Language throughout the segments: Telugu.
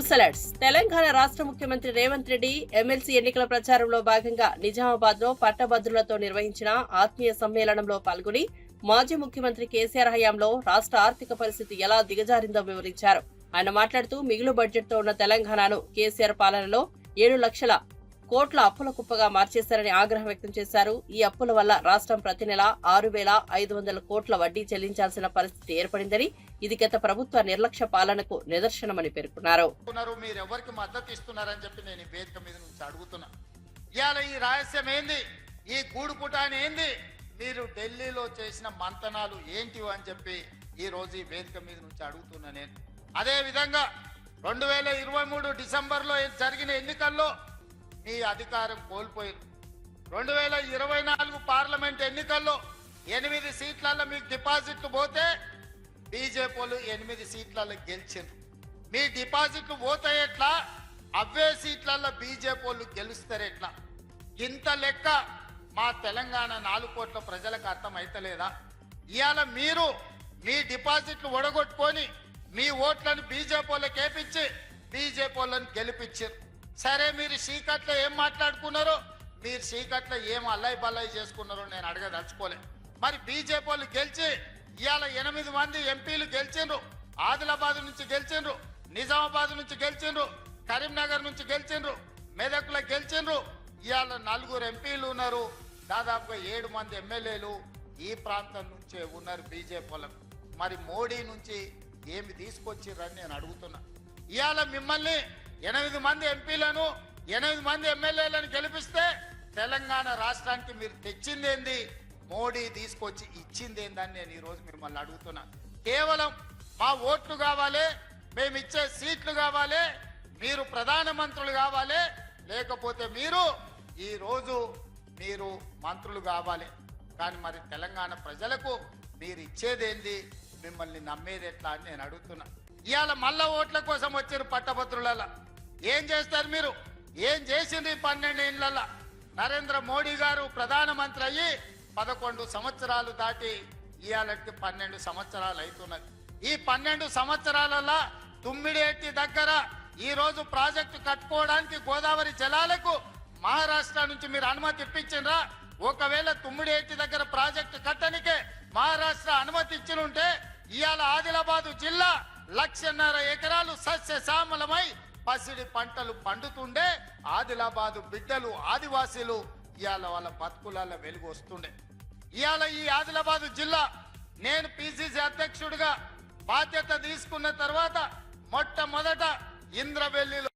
News alerts. తెలంగాణ రాష్ట్ర ముఖ్యమంత్రి రేవంత్ రెడ్డి ఎమ్మెల్సీ ఎన్నికల ప్రచారంలో భాగంగా నిజామాబాద్ లో పట్టభద్రులతో నిర్వహించిన ఆత్మీయ సమ్మేళనంలో పాల్గొని మాజీ ముఖ్యమంత్రి కేసీఆర్ హయాంలో రాష్ట్ర ఆర్థిక పరిస్థితి ఎలా దిగజారిందో వివరించారు. ఆయన మాట్లాడుతూ మిగులు బడ్జెట్ తో ఉన్న తెలంగాణను కేసీఆర్ పాలనలో 7 లక్షల కోట్ల అప్పుల కుప్పగా మార్చేశారని ఆగ్రహం వ్యక్తం చేశారు. ఈ అప్పుల వల్ల రాష్ట్రం ప్రతి నెల 6,500 కోట్ల వడ్డీ చెల్లించాల్సిన పరిస్థితి ఏర్పడిందని, ఇది గత ప్రభుత్వ నిర్లక్ష్య పాలనకు నిదర్శనమని పేర్కొన్నారు. మీరెవరికి మద్దతు ఇస్తున్నారని చెప్పి నేను వేదిక మీద నుంచి అడుగుతున్నా. ఇవాళ ఈ రహస్యం ఏంది, ఈ గూడుపుటాని ఏంది, మీరు ఢిల్లీలో చేసిన మంతనాలు ఏంటి అని చెప్పి ఈ రోజు ఈ వేదిక మీద నుంచి అడుగుతున్నా. నేను అదే విధంగా 2023 డిసెంబర్లో జరిగిన ఎన్నికల్లో మీ అధికారం కోల్పోయారు. 2024 పార్లమెంట్ ఎన్నికల్లో 8 సీట్లలో మీకు డిపాజిట్లు పోతే బీజేపీ వాళ్ళు 8 సీట్లలో గెలిచారు. మీ డిపాజిట్లు పోతే ఎట్లా, అవే సీట్లలో బీజేపీ వాళ్ళు గెలుస్తారు ఎట్లా? ఇంత లెక్క మా తెలంగాణ 4 కోట్ల ప్రజలకు అర్థం అయితలేదా? ఇవాళ మీరు మీ డిపాజిట్లు ఒడగొట్టుకొని మీ ఓట్లను బీజేపీ వాళ్ళకి వేపించి బీజేపీ వాళ్ళని గెలిపించారు. సరే, మీరు చీకట్లో ఏం మాట్లాడుకున్నారో, మీరు చీకట్లో ఏం అల్లై బల్లై చేసుకున్నారో నేను అడగదలుచుకోలే. మరి బీజేపీ వాళ్ళు గెలిచి ఇవాళ 8 మంది ఎంపీలు గెలిచిండ్రు. ఆదిలాబాద్ నుంచి గెలిచిండ్రు, నిజామాబాద్ నుంచి గెలిచిండ్రు, కరీంనగర్ నుంచి గెలిచిండ్రు, మెదక్లో గెలిచిండ్రు. ఇవాళ 4 ఎంపీలు ఉన్నారు, దాదాపుగా 7 మంది ఎమ్మెల్యేలు ఈ ప్రాంతం నుంచే ఉన్నారు బీజేపీ వాళ్ళకు. మరి మోడీ నుంచి ఏమి తీసుకొచ్చిర్రని నేను అడుగుతున్నా. ఇవాళ మిమ్మల్ని 8 మంది ఎంపీలను 8 మంది ఎమ్మెల్యేలను గెలిపిస్తే తెలంగాణ రాష్ట్రానికి మీరు తెచ్చిందేంది, మోడీ తీసుకొచ్చి ఇచ్చిందేందని నేను ఈరోజు మిమ్మల్ని అడుగుతున్నా. కేవలం మా ఓట్లు కావాలి, మేము ఇచ్చే సీట్లు కావాలి, మీరు ప్రధానమంత్రులు కావాలి, లేకపోతే మీరు ఈరోజు మీరు మంత్రులు కావాలి. కానీ మరి తెలంగాణ ప్రజలకు మీరు ఇచ్చేదేంది, మిమ్మల్ని నమ్మేది ఎట్లా అని నేను అడుగుతున్నా. ఇవాళ మళ్ళా ఓట్ల కోసం వచ్చారు పట్టభద్రులలో. ఏం చేస్తారు మీరు? ఏం చేసింది 12 ఏళ్లలో? నరేంద్ర మోడీ గారు ప్రధానమంత్రి అయ్యి 11 సంవత్సరాలు దాటి ఇవాళకి 12 సంవత్సరాలు అవుతున్నది. ఈ 12 సంవత్సరాలలో తుమ్మిడేటి దగ్గర ఈ రోజు ప్రాజెక్టు కట్టుకోవడానికి గోదావరి జలాలకు మహారాష్ట్ర నుంచి మీరు అనుమతి ఇప్పించిండ్రా? ఒకవేళ తుమ్మిడేటి దగ్గర ప్రాజెక్టు కట్టనికే మహారాష్ట్ర అనుమతి ఇచ్చినుంటే ఇవాళ ఆదిలాబాదు జిల్లా 1,50,000 ఎకరాలు సస్యశ్యామలమై పసిడి పంటలు పండుతుండే ఆదిలాబాదు బిడ్డలు ఆదివాసీలు ఇవాళ వాళ్ళ బతుకులలో వెలుగు వస్తుండే. ఇవాళ ఈ ఆదిలాబాదు జిల్లా నేను పిసిసి అధ్యక్షుడిగా బాధ్యత తీసుకున్న తర్వాత మొట్టమొదట ఇంద్రవెల్లిలో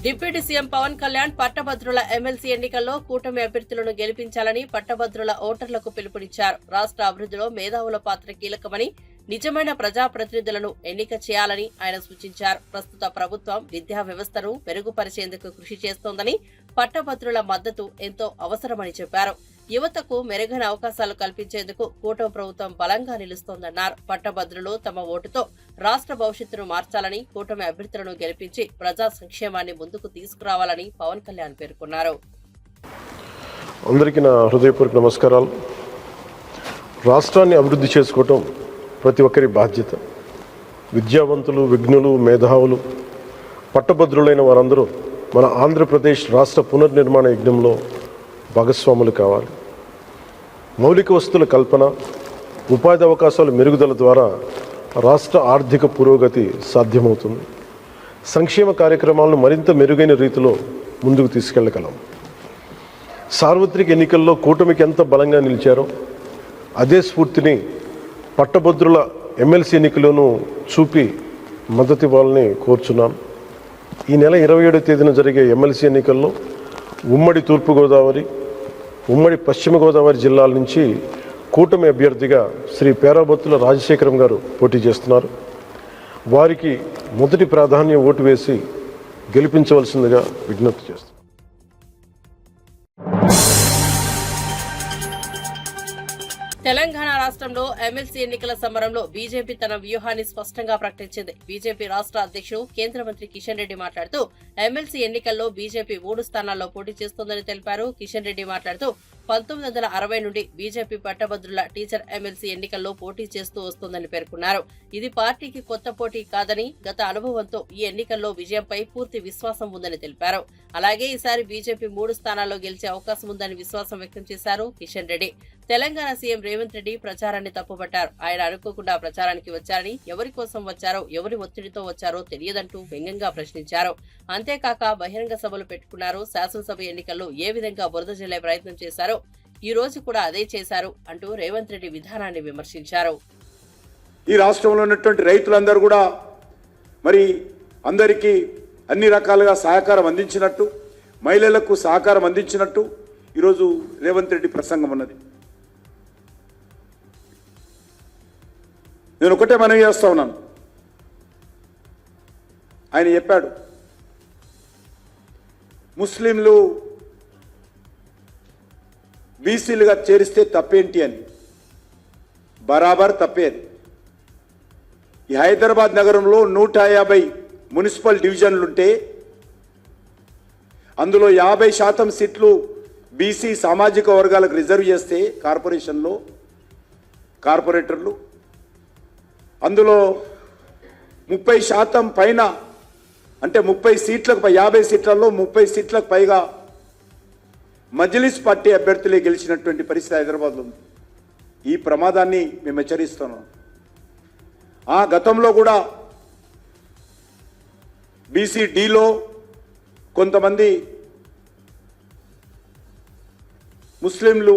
డిప్యూటీ సీఎం పవన్ కళ్యాణ్ పట్టభద్రుల ఎమ్మెల్సీ ఎన్నికల్లో కూటమి అభ్యర్థులను గెలిపించాలని పట్టభద్రుల ఓటర్లకు పిలుపునిచ్చారు. రాష్ట్ర అభివృద్ధిలో మేధావుల పాత్ర కీలకమని, నిజమైన ప్రజాప్రతినిధులను ఎన్నిక చేయాలని ఆయన సూచించారు. ప్రస్తుత ప్రభుత్వం విద్యా వ్యవస్థను మెరుగుపరిచేందుకు కృషి చేస్తోందని, పట్టభద్రుల మద్దతు ఎంతో అవసరమని చెప్పారు. యువతకు మెరుగైన అవకాశాలు కల్పించేందుకు కూటమి ప్రభుత్వం బలంగా నిలుస్తోందన్నారు. పట్టభద్రులు తమ ఓటుతో రాష్ట్ర భవిష్యత్తును మార్చాలని, కూటమి అభ్యర్థులను గెలిపించి ప్రజా సంక్షేమాన్ని ముందుకు తీసుకురావాలని పవన్ కళ్యాణ్ పేర్కొన్నారు. అందరికీ నా హృదయపూర్వక నమస్కారాలు. రాష్ట్రాన్ని అభివృద్ధి చేసుకోవటం ప్రతి ఒక్కరి బాధ్యత. విద్యావంతులు, విజ్ఞులు, మేధావులు, పట్టభద్రులైన వారందరూ మన ఆంధ్రప్రదేశ్ రాష్ట్ర పునర్నిర్మాణ యజ్ఞంలో భాగస్వాములు కావాలి. మౌలిక వస్తువుల కల్పన, ఉపాధి అవకాశాల మెరుగుదల ద్వారా రాష్ట్ర ఆర్థిక పురోగతి సాధ్యమవుతుంది. సంక్షేమ కార్యక్రమాలను మరింత మెరుగైన రీతిలో ముందుకు తీసుకెళ్లగలం. సార్వత్రిక ఎన్నికల్లో కూటమికి ఎంత బలంగా నిలిచారో అదే స్ఫూర్తిని పట్టభద్రుల ఎమ్మెల్సీ ఎన్నికలోనూ చూపి మద్దతు ఇవ్వాలని కోరుచున్నాను. ఈ నెల 27వ తేదీన జరిగే ఎమ్మెల్సీ ఎన్నికల్లో ఉమ్మడి తూర్పుగోదావరి, ఉమ్మడి పశ్చిమ గోదావరి జిల్లాల నుంచి కూటమి అభ్యర్థిగా శ్రీ పేరాబత్తుల రాజశేఖరం గారు పోటీ చేస్తున్నారు. వారికి మొదటి ప్రాధాన్యం ఓటు వేసి గెలిపించవలసిందిగా విజ్ఞప్తి చేస్తున్నారు. తెలంగాణ రాష్ట్రంలో ఎమ్మెల్సీ ఎన్నికల సమరంలో బీజేపీ తన వ్యూహాన్ని స్పష్టంగా ప్రకటించింది. బీజేపీ రాష్ట్ర అధ్యక్షుడు కేంద్ర మంత్రి కిషన్ రెడ్డి మాట్లాడుతూ ఎమ్మెల్సీ ఎన్నికల్లో బీజేపీ 3 స్థానాల్లో పోటీ చేస్తోందని తెలిపారు. కిషన్ రెడ్డి మాట్లాడుతూ 1960 నుండి బీజేపీ పట్టభద్రుల టీచర్ ఎమ్మెల్సీ ఎన్నికల్లో పోటీ చేస్తూ వస్తోందని పేర్కొన్నారు. ఇది పార్టీకి కొత్త పోటీ కాదని, గత అనుభవంతో ఈ ఎన్నికల్లో విజయంపై పూర్తి విశ్వాసం ఉందని తెలిపారు. అలాగే ఈసారి బీజేపీ 3 స్థానాల్లో గెలిచే అవకాశం ఉందని విశ్వాసం వ్యక్తం చేశారు కిషన్ రెడ్డి. తెలంగాణ సీఎం రేవంత్ రెడ్డి ప్రచారాన్ని తప్పుపట్టారు. ఆయన అనుకోకుండా ప్రచారానికి వచ్చారని, ఎవరి కోసం వచ్చారో, ఎవరి ఒత్తిడితో వచ్చారో తెలియదంటూ వ్యంగ్యంగా ప్రశ్నించారు. అంతేకాక బహిరంగ సభలు పెట్టుకున్నారు. శాసనసభ ఎన్నికల్లో ఏ విధంగా బురద జల్లే ప్రయత్నం చేశారో ఈ రోజు కూడా అదే చేశారు అంటూ రేవంత్ రెడ్డి విధానాన్ని విమర్శించారు. ఈ రాష్ట్రంలో ఉన్నటువంటి రైతులందరూ కూడా మరి అందరికీ అన్ని రకాలుగా సహకారం అందించినట్టు, మహిళలకు సహకారం అందించినట్టు ఈరోజు రేవంత్ రెడ్డి ప్రసంగం ఉన్నది. నేను ఒకటే మనవి చేస్తా ఉన్నాను. ఆయన చెప్పాడు ముస్లింలు బీసీలుగా చేరిస్తే తప్పేంటి అని. బరాబర్ తప్పేది. ఈ హైదరాబాద్ నగరంలో 150 మున్సిపల్ డివిజన్లుంటే అందులో 50% సీట్లు బీసీ సామాజిక వర్గాలకు రిజర్వ్ చేస్తే కార్పొరేషన్లో కార్పొరేటర్లు, అందులో 30% పైన అంటే 30 సీట్లకు 50 సీట్లలో 30 సీట్లకు పైగా మజ్లిస్ పార్టీ అభ్యర్థులే గెలిచినటువంటి పరిస్థితి హైదరాబాద్లో ఉంది. ఈ ప్రమాదాన్ని మేము హెచ్చరిస్తున్నాం. గతంలో కూడా బీసీడీలో కొంతమంది ముస్లింలు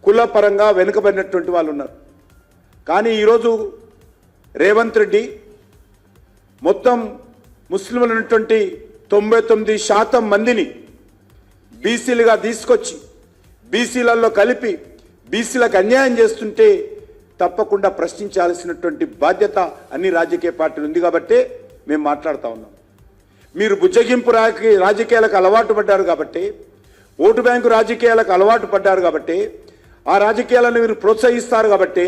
కులపరంగా వెనుకబడినటువంటి వాళ్ళు ఉన్నారు. కానీ ఈరోజు రేవంత్ రెడ్డి మొత్తం ముస్లింలు ఉన్నటువంటి 99% మందిని బీసీలుగా తీసుకొచ్చి బీసీలలో కలిపి బీసీలకు అన్యాయం చేస్తుంటే తప్పకుండా ప్రశ్నించాల్సినటువంటి బాధ్యత అన్ని రాజకీయ పార్టీలు ఉంది. కాబట్టి మేము మాట్లాడుతూ ఉన్నాం. మీరు బుజ్జగింపు రాజకీయాలకు అలవాటు పడ్డారు కాబట్టి, ఓటు బ్యాంకు రాజకీయాలకు అలవాటు పడ్డారు కాబట్టి, ఆ రాజకీయాలను మీరు ప్రోత్సహిస్తారు కాబట్టి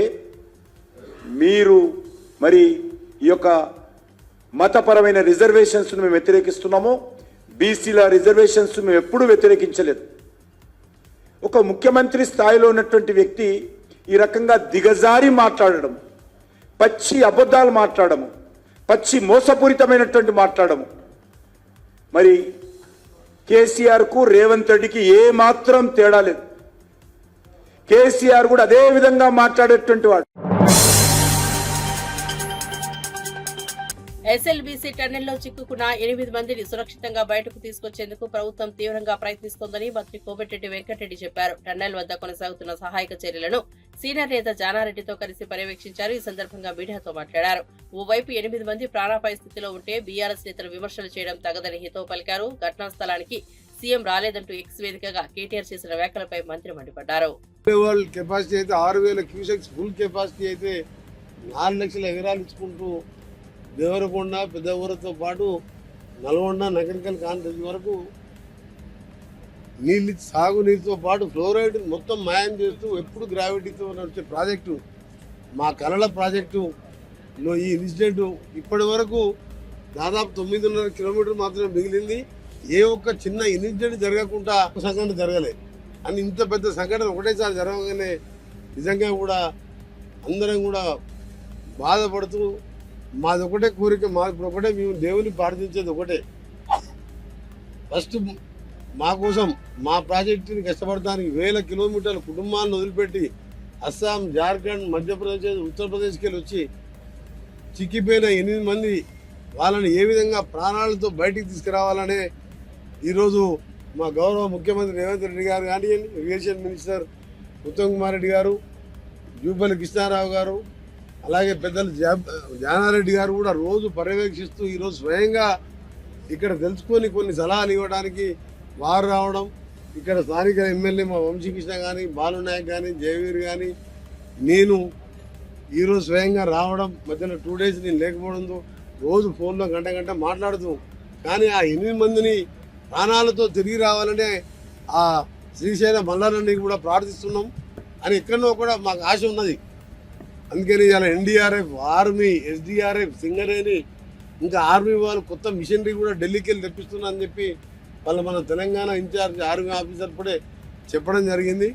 మీరు మరి ఈ యొక్క మతపరమైన రిజర్వేషన్స్ను మేము వ్యతిరేకిస్తున్నాము. బీసీల రిజర్వేషన్స్ మేము ఎప్పుడూ వ్యతిరేకించలేదు. ఒక ముఖ్యమంత్రి స్థాయిలో ఉన్నటువంటి వ్యక్తి ఈ రకంగా దిగజారి మాట్లాడడం, పచ్చి అబద్ధాలు మాట్లాడము, పచ్చి మోసపూరితమైనటువంటి మాట్లాడము, మరి కేసీఆర్కు రేవంత్ రెడ్డికి ఏమాత్రం తేడా లేదు. కేసీఆర్ కూడా అదే విధంగా మాట్లాడేటువంటి వాడు. ఎస్ఎల్బీసీ టన్నెల్లో చిక్కుకున్న 8 మందిని సురక్షితంగా బయటకు తీసుకొచ్చేందుకు ప్రభుత్వం తీవ్రంగా ప్రయత్నిస్తోందని మంత్రి కోమటిరెడ్డి వెంకటరెడ్డి చెప్పారు. టన్నెల్ వద్ద కొనసాగుతున్న సహాయక చర్యలను సీనియర్ నేత జానారెడ్డితో కలిసి పర్యవేక్షించారు. ఈ సందర్భంగా మీడియాతో మాట్లాడారు. ఓవైపు 8 మంది ప్రాణాపాయ స్థితిలో ఉంటే బీఆర్ఎస్ నేతలు విమర్శలు చేయడం తగదని హితవు పలికారు. ఘటనా స్థలానికి సీఎం రాలేదంటూ ఎక్స్ వేదికగా కేటీఆర్ చేసిన వ్యాఖ్యలపై మంత్రి మండిపడ్డారు. కెపాసిటీ అయితే 6000 క్యూసెక్స్ ఫుల్ కెపాసిటీ అయితే 4 లక్షల ఎకరాలు ఇచ్చుకుంటూ దేవరకొండ పెద్ద ఊరితో పాటు నల్గొండ నగరికల్ కాన్స్టిట్యూన్సీ వరకు నీళ్ళు సాగునీరుతో పాటు ఫ్లోరైడ్ మొత్తం మాయం చేస్తూ ఎప్పుడు గ్రావిటీతో నడిచే ప్రాజెక్టు మా కలల ప్రాజెక్టులో ఈ ఇన్సిడెంట్ ఇప్పటి వరకు దాదాపు 9.5 కిలోమీటర్లు మాత్రమే మిగిలింది. ఏ ఒక్క చిన్న ఇన్సిడెంట్ జరగకుండా సంఘటన జరగలేదు. అని ఇంత పెద్ద సంఘటన ఒకటేసారి జరగగానే నిజంగా కూడా అందరం కూడా బాధపడుతూ మాది ఒకటే కోరిక, మాది ఒకటే, మేము దేవుని ప్రార్థించేది ఒకటే, ఫస్ట్ మా కోసం మా ప్రాజెక్టుని కష్టపడటానికి 1000 కిలోమీటర్ల కుటుంబాలను వదిలిపెట్టి అస్సాం, జార్ఖండ్, మధ్యప్రదేశ్, ఉత్తరప్రదేశ్కి వెళ్ళి వచ్చి చిక్కిపోయిన 8 మంది వాళ్ళని ఏ విధంగా ప్రాణాలతో బయటికి తీసుకురావాలనే ఈరోజు మా గౌరవ ముఖ్యమంత్రి రేవంత్ రెడ్డి గారు కానివ్వండి, ఇరిగేషన్ మినిస్టర్ ఉత్తమ్ కుమార్ రెడ్డి గారు, జూపల్లి కృష్ణారావు గారు, అలాగే పెద్దలు జానారెడ్డి గారు కూడా రోజు పర్యవేక్షిస్తూ ఈరోజు స్వయంగా ఇక్కడ తెలుసుకొని కొన్ని సలహాలు ఇవ్వడానికి వారు రావడం, ఇక్కడ స్థానిక ఎమ్మెల్యే మా వంశీకృష్ణ కానీ, బాలునాయక్ కానీ, జయవీర్ కానీ, నేను ఈరోజు స్వయంగా రావడం, మధ్యలో 2 డేస్ నేను లేకపోవడంతో రోజు ఫోన్లో గంట మాట్లాడుతూ, కానీ ఆ 8 మందిని ప్రాణాలతో తిరిగి రావాలనే ఆ శ్రీశైల మల్లారెడ్డిని కూడా ప్రార్థిస్తున్నాం అని ఎక్కడో కూడా మాకు ఆశ ఉన్నది. అందుకని ఇలా ఎన్డీఆర్ఎఫ్, ఆర్మీ, ఎస్డీఆర్ఎఫ్, సింగరేణి, ఇంకా ఆర్మీ వాళ్ళు కొత్త మిషనరీ కూడా ఢిల్లీకి వెళ్ళి తెప్పిస్తున్నా అని చెప్పి మన తెలంగాణ ఇన్ఛార్జ్ ఆర్మీ ఆఫీసర్ ఇప్పుడే చెప్పడం జరిగింది.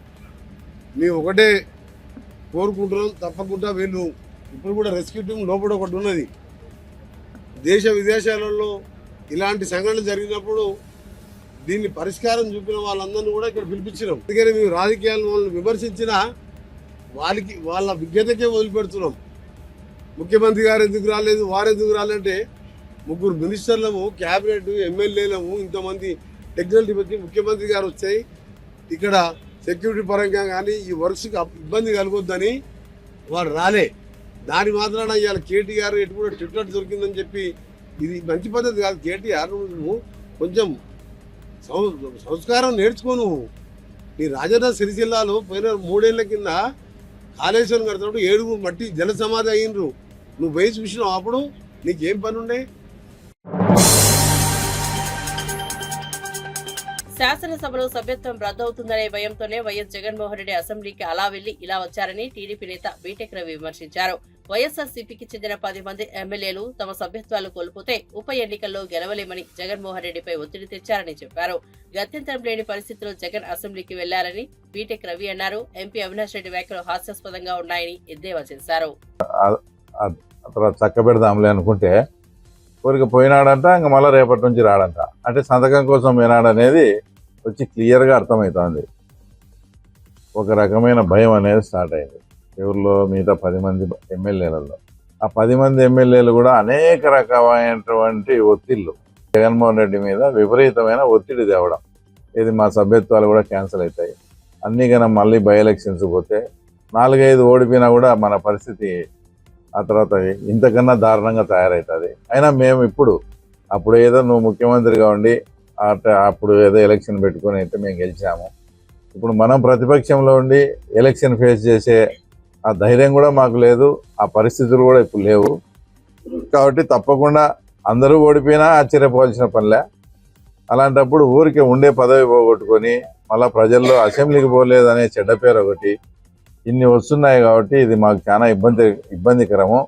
మేము ఒకటే కోరుకుంటున్నాం, తప్పకుండా వీళ్ళు ఇప్పుడు కూడా రెస్క్యూ టీం లోపల ఒకటి ఉన్నది. దేశ విదేశాలలో ఇలాంటి సంఘటనలు జరిగినప్పుడు దీన్ని పరిష్కారం చూపిన వాళ్ళందరినీ కూడా ఇక్కడ పిలిపించినాం. అందుకని మేము రాజకీయాలను వాళ్ళని విమర్శించినా వాళ్ళ విజ్ఞతకే వదిలిపెడుతున్నాం. ముఖ్యమంత్రి గారు ఎందుకు రాలేదు, వారు ఎందుకు రాలంటే 3 మినిస్టర్లము, క్యాబినెట్, ఎమ్మెల్యేలము, ఇంతమంది టెక్నికల్ టీం వచ్చి ముఖ్యమంత్రి గారు వచ్చాయి. ఇక్కడ సెక్యూరిటీ పరంగా కానీ ఈ వర్క్స్కి ఇబ్బంది కలగొద్దని వారు రాలే. దాని మాత్రాన ఇవాళ కేటీఆర్ ఎటు కూడా ట్విట్టర్ దొరికిందని చెప్పి ఇది మంచి పద్ధతి కాదు. కేటీఆర్ నువ్వు కొంచెం సంస్కారం నేర్చుకో. నువ్వు నీ రాజన్న సిరిసిల్లాలో పోయిన 3 ఏళ్ల కింద కాళేశ్వరం కడుతున్నప్పుడు 7 మట్టి జల సమాధి అయినరు. నువ్వు పోయి చూసినావు, అప్పుడు నీకేం పని ఉండే? శాసనసభలో సభ్యత్వం రద్దవుతుందనే భయంతోనే వైఎస్ జగన్మోహన్ రెడ్డి అసెంబ్లీకి అలా వెళ్లి ఇలా వచ్చారని టీడీపీ నేత బీటెక్ రవి విమర్శించారు. వైఎస్ఆర్సీపీకి చెందిన 10 మంది ఎమ్మెల్యేలు తమ సభ్యత్వాలు కోల్పోతే ఉప ఎన్నికల్లో గెలవలేమని జగన్మోహన్ రెడ్డిపై ఒత్తిడి తెచ్చారని చెప్పారు. గత్యంతరం లేని పరిస్థితుల్లో జగన్ అసెంబ్లీకి వెళ్లారని బీటెక్ రవి అన్నారు. ఎంపీ అవినాష్ రెడ్డి వ్యాఖ్యలు హాస్యాస్పదంగా ఉన్నాయని ఎద్దేవా చేశారు. చక్కబెడదాంలే అనుకుంటే కోరిక పోయినాడంట, ఇంక మళ్ళీ రేపటి నుంచి రాడంట. అంటే సంతకం కోసం పోయినాడనేది వచ్చి క్లియర్గా అర్థమవుతుంది. ఒక రకమైన భయం అనేది స్టార్ట్ అయింది ఎవరిలో, మిగతా 10 మంది ఎమ్మెల్యేలలో. ఆ 10 మంది ఎమ్మెల్యేలు కూడా అనేక రకమైనటువంటి ఒత్తిళ్లు జగన్మోహన్ రెడ్డి మీద విపరీతమైన ఒత్తిడి తేవడం. ఇది మా సభ్యత్వాలు కూడా క్యాన్సిల్ అవుతాయి, అన్నీ కన్నా మళ్ళీ బై ఎలక్షన్స్ పోతే 4-5 ఓడిపోయినా కూడా మన పరిస్థితి ఆ తర్వాత ఇంతకన్నా దారుణంగా తయారవుతుంది. అయినా మేము అప్పుడు ఏదో నువ్వు ముఖ్యమంత్రిగా ఉండి అప్పుడు ఏదో ఎలక్షన్ పెట్టుకొని అయితే మేము గెలిచాము. ఇప్పుడు మనం ప్రతిపక్షంలో ఉండి ఎలక్షన్ ఫేస్ చేసే ఆ ధైర్యం కూడా మాకు లేదు, ఆ పరిస్థితులు కూడా ఇప్పుడు లేవు. కాబట్టి తప్పకుండా అందరూ ఓడిపోయినా ఆశ్చర్యపోవాల్సిన పనిలే. అలాంటప్పుడు ఊరికే ఉండే పదవి పోగొట్టుకొని మళ్ళీ ప్రజల్లో అసెంబ్లీకి పోలేదనే చెడ్డ పేరు ఒకటి ఇన్ని వస్తున్నాయి. కాబట్టి ఇది మాకు చాలా ఇబ్బందికరము.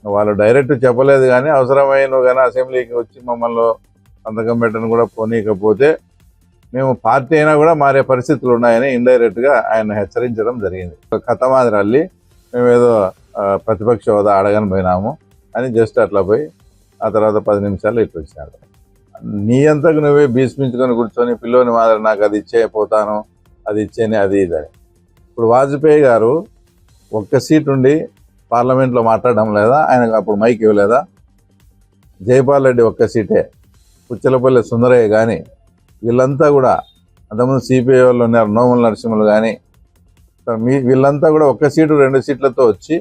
వాళ్ళు డైరెక్ట్ చెప్పలేదు, కానీ అవసరమైన కానీ అసెంబ్లీకి వచ్చి మమ్మల్ని సంతకం పెట్టను కూడా పోనీకపోతే మేము పార్టీ అయినా కూడా మారే పరిస్థితులు ఉన్నాయని ఇండైరెక్ట్గా ఆయన హెచ్చరించడం జరిగింది. కథ మాదిరి అల్లి మేము ఏదో ప్రతిపక్ష హోదా అడగని పోయినాము అని జస్ట్ అట్లా పోయి ఆ తర్వాత 10 నిమిషాలు ఇట్లా వచ్చాడు. నీ అంతకు నువ్వే భీష్మించుకొని కూర్చొని పిల్లోని మాదిరి నాకు అది ఇచ్చే పోతాను, అది ఇచ్చేని, అది ఇదని. ఇప్పుడు వాజ్పేయి గారు ఒక్క సీట్ ఉండి పార్లమెంట్లో మాట్లాడడం లేదా? ఆయనకు అప్పుడు మైక్ ఇవ్వలేదా? జైపాల్ రెడ్డి ఒక్క సీటే, పుచ్చలపల్లి సుందరయ్య కానీ వీళ్ళంతా కూడా, అంతకుముందు సిపిఐ వాళ్ళు ఉన్నారు, నోముల నరసింహులు కానీ, వీళ్ళంతా కూడా 1 సీటు 2 సీట్లతో వచ్చి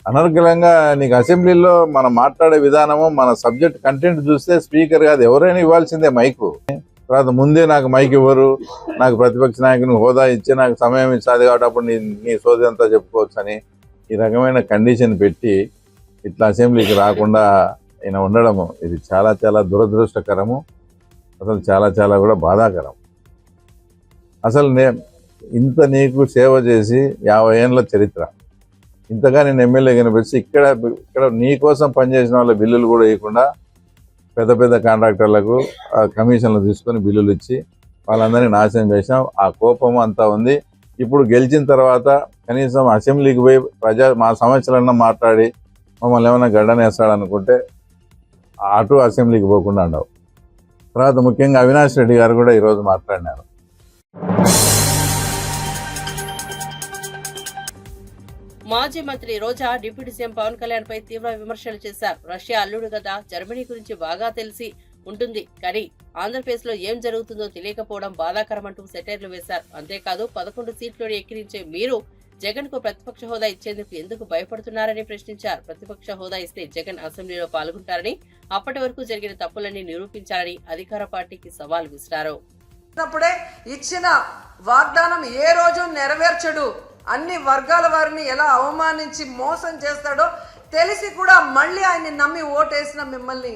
అనర్గళంగా నీకు అసెంబ్లీలో మనం మాట్లాడే విధానము, మన సబ్జెక్ట్ కంటెంట్ చూస్తే స్పీకర్ కాదు ఎవరైనా ఇవ్వాల్సిందే మైకు. తర్వాత ముందే నాకు మైక్ ఇవ్వరు, నాకు ప్రతిపక్ష నాయకుని హోదా ఇచ్చి నాకు సమయం ఇచ్చాది కాబట్టి అప్పుడు నీ సోది అంతా చెప్పుకోవచ్చు అని ఈ రకమైన కండిషన్ పెట్టి ఇట్లా అసెంబ్లీకి రాకుండా ఈయన ఉండడము ఇది చాలా చాలా దురదృష్టకరము. అసలు చాలా చాలా కూడా బాధాకరం. అసలు ఇంత నీకు సేవ చేసి 50 ఏళ్ళ చరిత్ర, ఇంతగా నేను ఎమ్మెల్యే కనిపించి ఇక్కడ నీ కోసం పనిచేసిన వాళ్ళ బిల్లులు కూడా ఇవ్వకుండా పెద్ద పెద్ద కాంట్రాక్టర్లకు కమిషన్లు తీసుకొని బిల్లులు ఇచ్చి వాళ్ళందరినీ నాశనం చేసినాం. ఆ కోపం అంతా ఉంది. ఇప్పుడు గెలిచిన తర్వాత కనీసం అసెంబ్లీకి పోయి మా సమస్యలన్నా మాట్లాడి మమ్మల్ని ఏమైనా గడ్డనేస్తాడనుకుంటే అటు అసెంబ్లీకి పోకుండా ఉండవు. తర్వాత ముఖ్యంగా అవినాష్ రెడ్డి గారు కూడా ఈరోజు మాట్లాడినారు. మాజీ మంత్రి రోజా డిప్యూటీ సీఎం పవన్ కళ్యాణ్ పై తీవ్ర విమర్శలు చేశారు. రష్యా అల్లుడు కదా, జర్మనీ గురించి బాగా తెలిసి ఉంటుంది, కానీ ఆంధ్రప్రదేశ్ లో ఏం జరుగుతుందో తెలియకపోవడం బాధాకరమంటూ సెటైర్లు వేశారు. అంతేకాదు 11 సీట్లను ఎక్కిరించే మీరు జగన్ కు ప్రతిపక్ష హోదా ఇచ్చేందుకు ఎందుకు భయపడుతున్నారని ప్రశ్నించారు. ప్రతిపక్ష హోదా ఇస్తే జగన్ అసెంబ్లీలో పాల్గొంటారని, అప్పటి వరకు జరిగిన తప్పులన్నీ నిరూపించాలని అధికార పార్టీకి సవాల్ విసిరారు. ఇచ్చిన వాగ్దానం ఏ రోజు నెరవేర్చడు, అన్ని వర్గాల వారిని ఎలా అవమానించి మోసం చేస్తాడో తెలిసి కూడా మళ్ళీ ఆయన్ని నమ్మి ఓటేసిన మిమ్మల్ని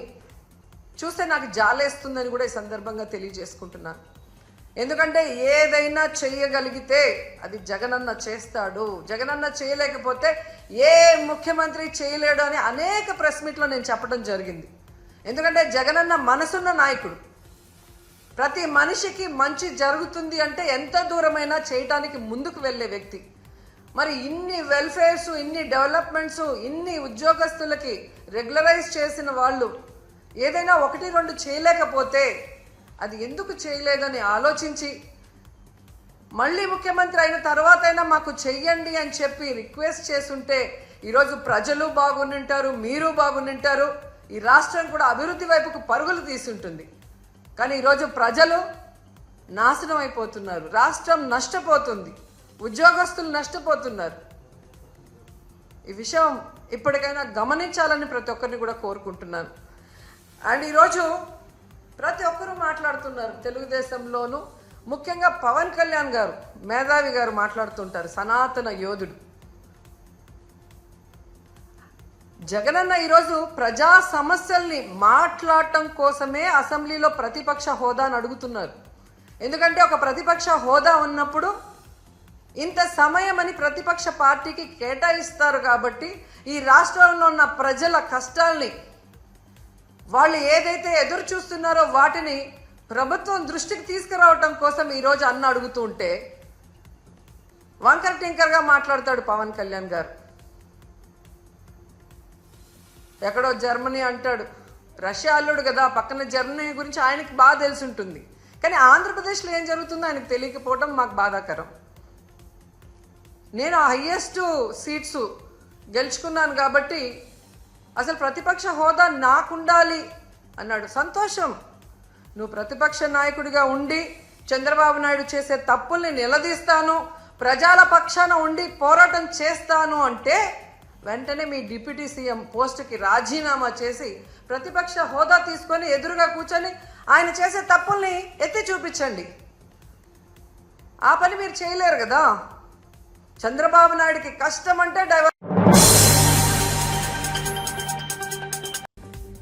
చూస్తే నాకు జాలేస్తుందని కూడా ఈ సందర్భంగా తెలియజేసుకుంటున్నాను. ఎందుకంటే ఏదైనా చేయగలిగితే అది జగనన్న చేస్తాడు, జగనన్న చేయలేకపోతే ఏ ముఖ్యమంత్రి చేయలేడు అని అనేక ప్రెస్ మీట్లో నేను చెప్పడం జరిగింది. ఎందుకంటే జగనన్న మనసున్న నాయకుడు, ప్రతి మనిషికి మంచి జరుగుతుంది అంటే ఎంత దూరమైనా చేయటానికి ముందుకు వెళ్ళే వ్యక్తి. మరి ఇన్ని వెల్ఫేర్స్, ఇన్ని డెవలప్మెంట్స్, ఇన్ని ఉద్యోగస్తులకి రెగ్యులరైజ్ చేసిన వాళ్ళు ఏదైనా 1-2 చేయలేకపోతే అది ఎందుకు చేయలేదని ఆలోచించి మళ్ళీ ముఖ్యమంత్రి అయిన తర్వాత అయినా మాకు చెయ్యండి అని చెప్పి రిక్వెస్ట్ చేస్తుంటే ఈరోజు ప్రజలు బాగుంటారు, మీరు బాగుంటారు, ఈ రాష్ట్రం కూడా అభివృద్ధి వైపుకు పరుగులు తీసుంటుంది. కానీ ఈరోజు ప్రజలు నాశనం అయిపోతున్నారు, రాష్ట్రం నష్టపోతుంది, ఉద్యోగస్తులు నష్టపోతున్నారు. ఈ విషయం ఇప్పటికైనా గమనించాలని ప్రతి ఒక్కరిని కూడా కోరుకుంటున్నాను. అండ్ ఈరోజు ప్రతి ఒక్కరూ మాట్లాడుతున్నారు తెలుగుదేశంలోనూ, ముఖ్యంగా పవన్ కళ్యాణ్ గారు, మేధావి గారు మాట్లాడుతుంటారు, సనాతన యోధుడు. జగనన్న ఈరోజు ప్రజా సమస్యల్ని మాట్లాడటం కోసమే అసెంబ్లీలో ప్రతిపక్ష హోదాను అడుగుతున్నారు. ఎందుకంటే ఒక ప్రతిపక్ష హోదా ఉన్నప్పుడు ఇంత సమయం అని ప్రతిపక్ష పార్టీకి కేటాయిస్తారు కాబట్టి ఈ రాష్ట్రంలో ఉన్న ప్రజల కష్టాల్ని, వాళ్ళు ఏదైతే ఎదురు చూస్తున్నారో వాటిని ప్రభుత్వం దృష్టికి తీసుకురావటం కోసం ఈరోజు అన్న అడుగుతూ ఉంటే వంకర టింకర్గా మాట్లాడతాడు పవన్ కళ్యాణ్ గారు. ఎక్కడో జర్మనీ అంటాడు, రష్యా అల్లుడు కదా, పక్కన జర్మనీ గురించి ఆయనకి బాగా తెలిసి ఉంటుంది. కానీ ఆంధ్రప్రదేశ్లో ఏం జరుగుతుందో ఆయనకు తెలియకపోవడం మాకు బాధాకరం. నేను హైయెస్ట్ సీట్స్ గెలుచుకున్నాను కాబట్టి అసలు ప్రతిపక్ష హోదా నాకుండాలి అన్నాడు. సంతోషం, నువ్వు ప్రతిపక్ష నాయకుడిగా ఉండి చంద్రబాబు నాయుడు చేసే తప్పుల్ని నిలదీస్తాను, ప్రజల పక్షాన ఉండి పోరాటం చేస్తాను అంటే వెంటనే మీ డిప్యూటీ సీఎం పోస్టుకి రాజీనామా చేసి ప్రతిపక్ష హోదా తీసుకొని ఎదురుగా కూర్చొని ఆయన చేసే తప్పుల్ని ఎత్తి చూపించండి. ఆ పని మీరు చేయలేరు కదా. చంద్రబాబు నాయుడికి కష్టం అంటే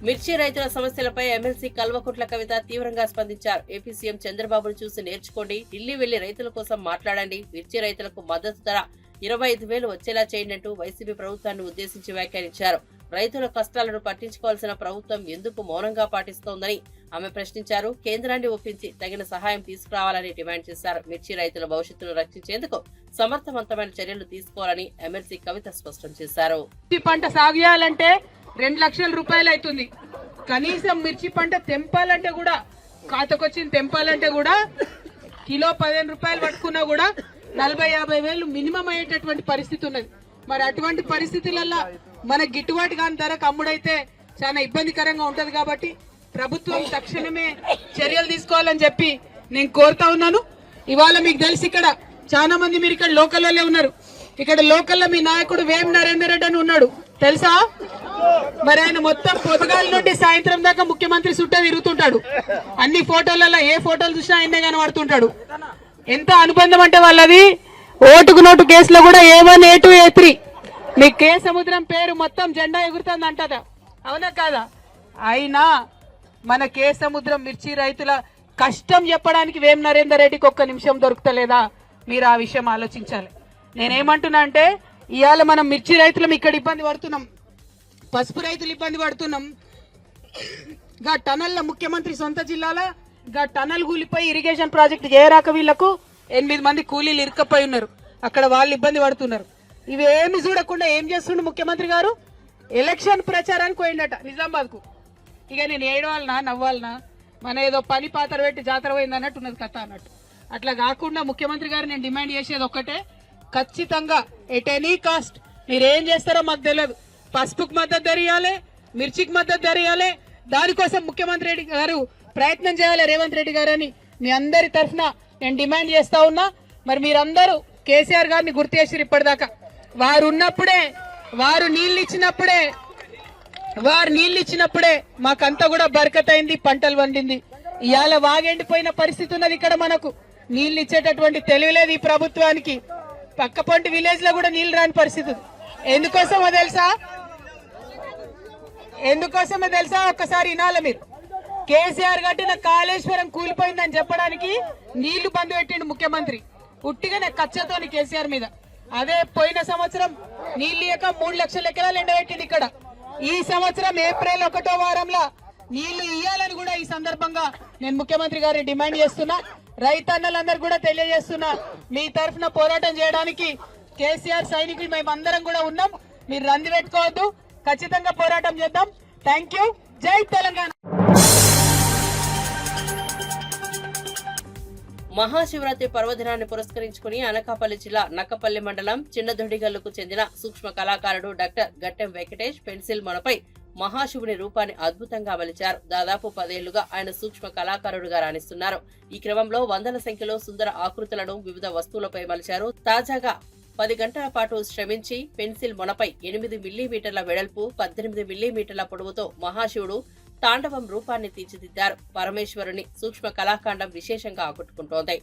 మిర్చి రైతుల సమస్యలపై ఎమ్మెల్సీ కల్వకుంట్ల కవిత తీవ్రంగా స్పందించారు. ఏపీ సీఎం చంద్రబాబును చూసి నేర్చుకోండి, ఢిల్లీ వెళ్లి రైతుల కోసం మాట్లాడండి, మిర్చి రైతులకు మద్దతు ధర 25,000 వచ్చేలా చేయండి అంటూ వైసీపీ ప్రభుత్వాన్ని ఉద్దేశించి వ్యాఖ్యానించారు. రైతుల కష్టాలను పట్టించుకోవాల్సిన ప్రభుత్వం ఎందుకు మౌనంగా పాటిస్తోందని ఆమె ప్రశ్నించారు. కేంద్రాన్ని ఒప్పించి తగిన సహాయం తీసుకురావాలని డిమాండ్ చేశారు. మిర్చి రైతుల భవిష్యత్తును రక్షించేందుకు సమర్థవంతమైన చర్యలు తీసుకోవాలని ఎమ్మెల్సీ కవిత స్పష్టం చేశారు. పంట సాగు చేయాలంటే 2 లక్షల రూపాయలు అవుతుంది. కనీసం మిర్చి పంట తెంపాలంటే కూడా, ఖాతాకొచ్చింది తెంపాలంటే కూడా కిలో 15 రూపాయలు పట్టుకున్నా కూడా 40-50 వేలు మినిమం అయ్యేటటువంటి పరిస్థితి ఉన్నది. మరి అటువంటి పరిస్థితులలో మన గిట్టుబాటు కాని ధరకు అమ్ముడైతే చాలా ఇబ్బందికరంగా ఉంటది. కాబట్టి ప్రభుత్వం తక్షణమే చర్యలు తీసుకోవాలని చెప్పి నేను కోరుతా ఉన్నాను. ఇవాళ మీకు తెలిసి ఇక్కడ చాలా మంది మీరు ఇక్కడ లోకల్లోనే ఉన్నారు. ఇక్కడ లోకల్లో మీ నాయకుడు వేం నరేందర్ రెడ్డి అని ఉన్నాడు, తెలుసా? మరి ఆయన మొత్తం పొద్దుగాల నుండి సాయంత్రం దాకా ముఖ్యమంత్రి చుట్టూ తిరుగుతుంటాడు. అన్ని ఫోటోలలో ఏ ఫోటోలు చూసినా ఆయనే కనబడుతుంటాడు. ఎంత అనుబంధం అంటే వాళ్ళది. ఓటుకు నోటు కేసులో కూడా A1, A2, A3 మీ కే సముద్రం పేరు మొత్తం జెండా ఎగురుతుంది అంటదా, అవునా కాదా? అయినా మన కే సముద్రం మిర్చి రైతుల కష్టం చెప్పడానికి వేం నరేందర్ రెడ్డికి ఒక్క నిమిషం దొరుకుతలేదా? మీరు ఆ విషయం ఆలోచించాలి. నేనేమంటున్నా అంటే ఇవాళ మనం మిర్చి రైతులం ఇక్కడ ఇబ్బంది పడుతున్నాం, పసుపు రైతులు ఇబ్బంది పడుతున్నాం. గా టనల్ల ముఖ్యమంత్రి సొంత జిల్లాల గా టనల్ కూలిపోయి ఇరిగేషన్ ప్రాజెక్ట్ చేయరాక వీళ్లకు 8 మంది కూలీలు ఇరుక్కపోయి ఉన్నారు. అక్కడ వాళ్ళు ఇబ్బంది పడుతున్నారు. ఇవి ఏమి చూడకుండా ఏం చేస్తుండు ముఖ్యమంత్రి గారు? ఎలక్షన్ ప్రచారానికి పోయిండట నిజామాబాద్ కు. ఇక నేను ఏడవాలనా నవ్వాలనా, మన ఏదో పని పాత్ర పెట్టి జాతర పోయింది అన్నట్టు ఉన్నది కథ అన్నట్టు. అట్లా కాకుండా ముఖ్యమంత్రి గారు నేను డిమాండ్ చేసేది ఒక్కటే, ఖచ్చితంగా ఎట్ ఎనీ కాస్ట్ మీరేం చేస్తారో మాకు తెలియదు, పసుపుకు మద్దతు ధర ఇవ్వాలి, మిర్చికి మద్దతు ధర ఇవ్వాలి. దానికోసం ముఖ్యమంత్రి రెడ్డి గారు ప్రయత్నం చేయాలి, రేవంత్ రెడ్డి గారు అని మీ అందరి తరఫున నేను డిమాండ్ చేస్తా ఉన్నా. మరి మీరందరూ కేసీఆర్ గారిని గుర్తు చేసిరు ఇప్పటిదాకా. వారు ఉన్నప్పుడే, వారు నీళ్ళు ఇచ్చినప్పుడే మాకంతా కూడా బరకత్ అయింది, పంటలు వండింది. ఇవాళ వాగెండిపోయిన పరిస్థితి ఉన్నది. ఇక్కడ మనకు నీళ్ళు ఇచ్చేటటువంటి తెలియలేదు ఈ ప్రభుత్వానికి. పక్కపొంటి విలేజ్ లో కూడా నీళ్లు రాని పరిస్థితి. ఎందుకోసమో తెలుసా? ఒక్కసారి వినాలి మీరు. కేసీఆర్ కట్టిన కాళేశ్వరం కూలిపోయిందని చెప్పడానికి నీళ్లు బంద్ పెట్టిండు ముఖ్యమంత్రి, ఉట్టిగానే కచ్చతోని కేసీఆర్ మీద. అదే పోయిన సంవత్సరం నీళ్లు ఇక 3 లక్షల ఎకరాలు ఎండబెట్టింది ఇక్కడ. ఈ సంవత్సరం ఏప్రిల్ 1వ వారంలో నీళ్లు ఇయ్యాలని కూడా ఈ సందర్భంగా నేను ముఖ్యమంత్రి గారిని డిమాండ్ చేస్తున్నా. రైతన్నలందరూ కూడా తెలియజేస్తున్నా, మీ తరఫున పోరాటం చేయడానికి కేసీఆర్ సైనికులు మేమందరం కూడా ఉన్నాం. మీరు రంది పెట్టుకోవద్దు, ఖచ్చితంగా పోరాటం చేద్దాం. Thank you. జై తెలంగాణ. మహాశివరాత్రి పర్వదినాన్ని పురస్కరించుకుని అనకాపల్లి జిల్లా నక్కపల్లి మండలం చిన్నదొండిగల్లుకు చెందిన సూక్ష్మ కళాకారుడు డాక్టర్ గట్టెం వెంకటేష్ పెన్సిల్ మొనపై మహాశివుని రూపాన్ని అద్భుతంగా మలిచారు. దాదాపు 10 ఏళ్లుగా ఆయన సూక్ష్మ కళాకారుడుగా రాణిస్తున్నారు. ఈ క్రమంలో వందల సంఖ్యలో సుందర ఆకృతులను వివిధ వస్తువులపై మలిచారు. తాజాగా 10 గంటల పాటు శ్రమించి పెన్సిల్ మొనపై 8 మిల్లీమీటర్ల వెడల్పు 18 మిల్లీమీటర్ల పొడవుతో మహాశివుడు తాండవం రూపాన్ని తీర్చిదిద్దారు. పరమేశ్వరుని సూక్ష్మ కళాకాండం విశేషంగా ఆకట్టుకుంటోంది.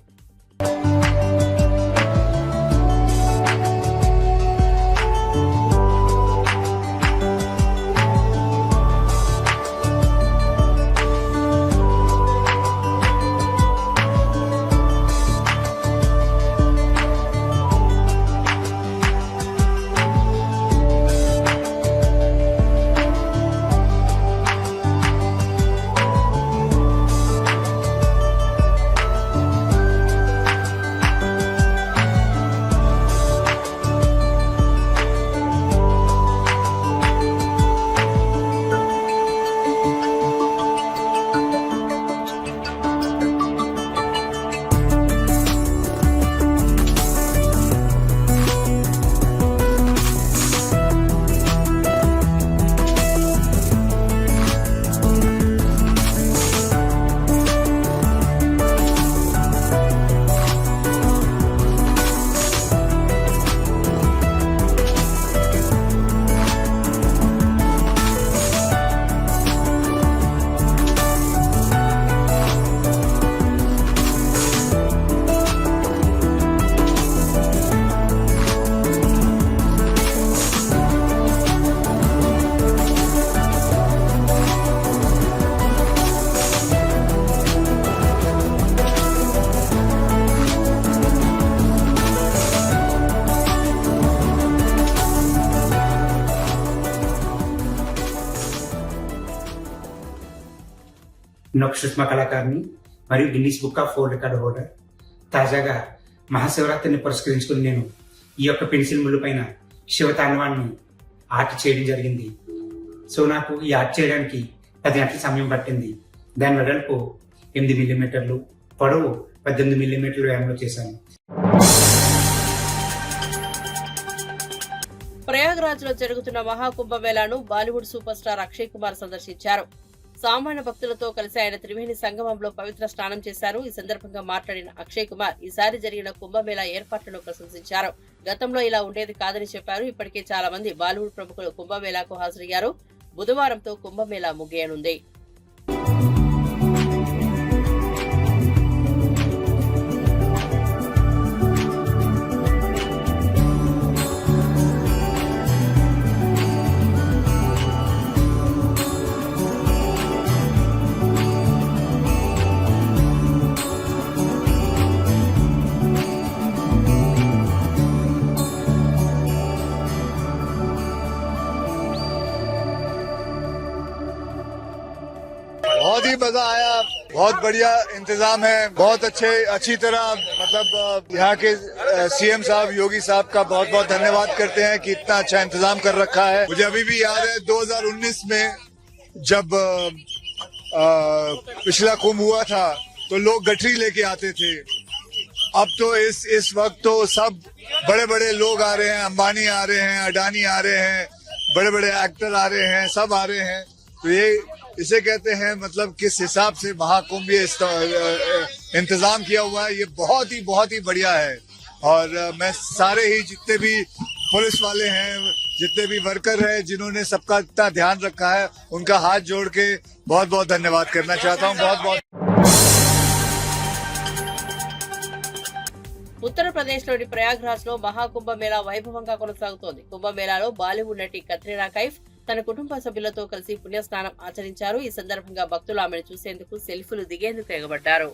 నొక్ సూక్ష్మ కళాకారిణి మరియు Guinness book of world record holder. తాజాగా మహాశివరాత్రిని పురస్కరించుకుని నేను ఈ యొక్క పెన్సిల్ ముళ్ళు పైన శివతాండవాన్ని ఆర్ట్ చేయడం జరిగింది. సో నాకు ఈ ఆర్ట్ చేయడానికి 10 గంటల సమయం పట్టింది. దాని వెడల్పు 8 మిల్లీమీటర్లు, పొడవు 18 మిల్లీమీటర్లు వ్యాయంలో చేశాను. ప్రయాగ్రాజ్ లో జరుగుతున్న మహాకుంభమేళాను బాలీవుడ్ సూపర్ స్టార్ అక్షయ్ కుమార్ సందర్శించారు. సామాన్య భక్తులతో కలిసి ఆయన త్రివేణి సంగమంలో పవిత్ర స్నానం చేశారు. ఈ సందర్భంగా మాట్లాడిన అక్షయ్ కుమార్ ఈసారి జరిగిన కుంభమేళా ఏర్పాట్లను ప్రశంసించారు. గతంలో ఇలా ఉండేది కాదని చెప్పారు. ఇప్పటికే చాలా మంది బాలీవుడ్ ప్రముఖులు కుంభమేళాకు హాజరయ్యారు. బుధవారంతో కుంభమేళా ముగియనుంది. बहुत ही मजा आया, बहुत बढ़िया इंतजाम है, बहुत अच्छी तरह मतलब यहाँ के सीएम साहब योगी साहब का बहुत बहुत धन्यवाद करते हैं कि इतना अच्छा इंतजाम कर रखा है। मुझे अभी भी याद है 2019 में जब पिछला कुंभ हुआ था तो लोग गठरी लेके आते थे। अब तो इस वक्त तो सब बड़े बड़े लोग आ रहे हैं, अंबानी आ रहे हैं, अडानी आ रहे हैं, बड़े बड़े एक्टर आ रहे हैं, सब आ रहे हैं। तो ये इसे कहते हैं मतलब किस हिसाब से महाकुंभ ये इंतजाम किया हुआ है, ये बहुत ही बढ़िया है। और मैं सारे ही जितने भी पुलिस वाले हैं, जितने भी वर्कर हैं, जिन्होंने सबका इतना ध्यान रखा है, उनका हाथ जोड़ के बहुत बहुत धन्यवाद करना चाहता हूँ। बहुत बहुत ఉత్తరప్రదేశ్లోని ప్రయాగ్రాజ్లో మహాకుంభమేళా వైభవంగా కొనసాగుతోంది. కుంభమేళాలో బాలీవుడ్ నటి కత్రినా కైఫ్ తన కుటుంబ సభ్యులతో కలిసి పుణ్యస్నానం ఆచరించారు. ఈ సందర్భంగా భక్తులు ఆమెను చూసేందుకు సెల్ఫీలు దిగేందుకు ఎగబడ్డారు.